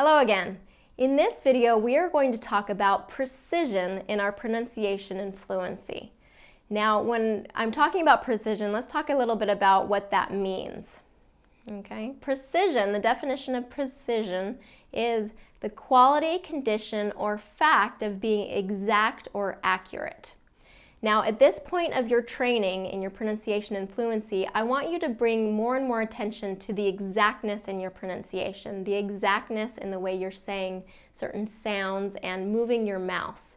Hello again. In this video, we are going to talk about precision in our pronunciation and fluency. Now, when I'm talking about precision, let's talk a little bit about what that means. Okay? Precision, the definition of precision is the quality, condition, or fact of being exact or accurate. Now, at this point of your training in your pronunciation and fluency, I want you to bring more and more attention to the exactness in your pronunciation, the exactness in the way you're saying certain sounds and moving your mouth.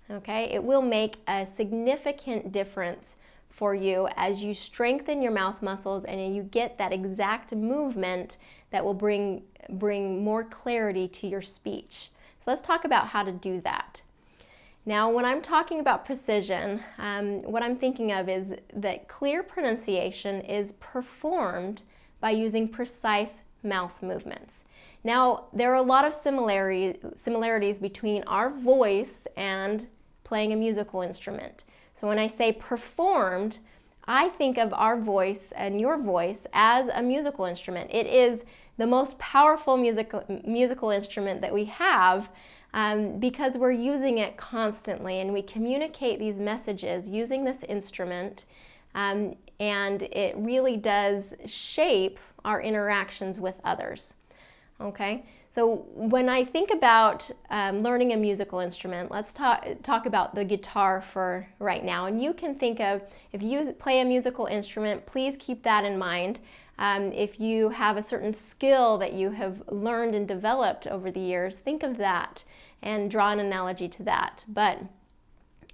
Okay? It will make a significant difference for you as you strengthen your mouth muscles and you get that exact movement that will bring more clarity to your speech. So let's talk about how to do that. Now, when I'm talking about precision, what I'm thinking of is that clear pronunciation is performed by using precise mouth movements. Now, there are a lot of similarities between our voice and playing a musical instrument. So when I say performed, I think of our voice and your voice as a musical instrument. It is the most powerful musical instrument that we have, because we're using it constantly and we communicate these messages using this instrument, and it really does shape our interactions with others. Okay, so when I think about learning a musical instrument, let's talk about the guitar for right now. And you can think of, if you play a musical instrument, please keep that in mind. If you have a certain skill that you have learned and developed over the years, think of that and draw an analogy to that. But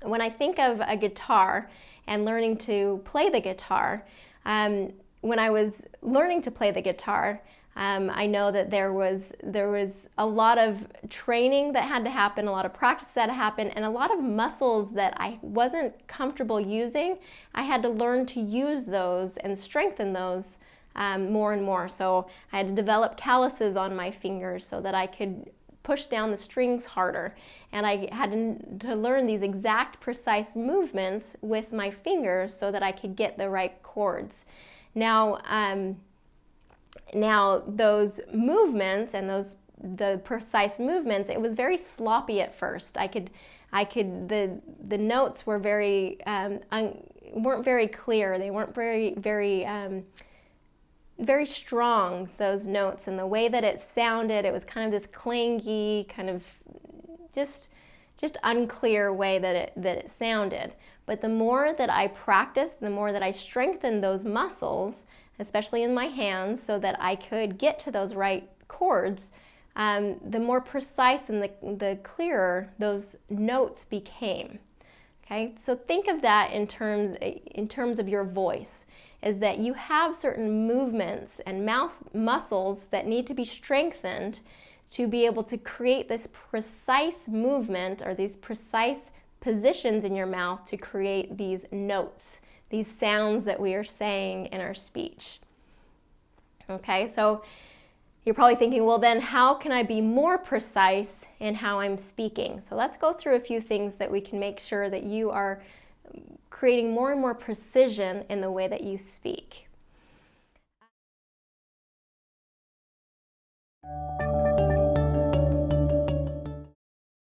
when I think of a guitar and learning to play the guitar, when I was learning to play the guitar, I know that there was a lot of training that had to happen, a lot of practice that happened, and a lot of muscles that I wasn't comfortable using. I had to learn to use those and strengthen those more and more. So I had to develop calluses on my fingers so that I could push down the strings harder. And I had to learn these exact, precise movements with my fingers so that I could get the right chords. Now those movements and the precise movements, it was very sloppy at first. The notes were weren't very clear. They weren't very strong, those notes, and the way that it sounded, it was kind of this clangy, kind of just unclear way that it sounded. But the more that I practiced, the more that I strengthened those muscles, especially in my hands, so that I could get to those right chords, the more precise and the clearer those notes became. Okay, so think of that in terms of your voice, is that you have certain movements and mouth muscles that need to be strengthened to be able to create this precise movement or these precise positions in your mouth to create these notes, these sounds that we are saying in our speech. Okay, so you're probably thinking, well then how can I be more precise in how I'm speaking? So let's go through a few things that we can make sure that you are creating more and more precision in the way that you speak.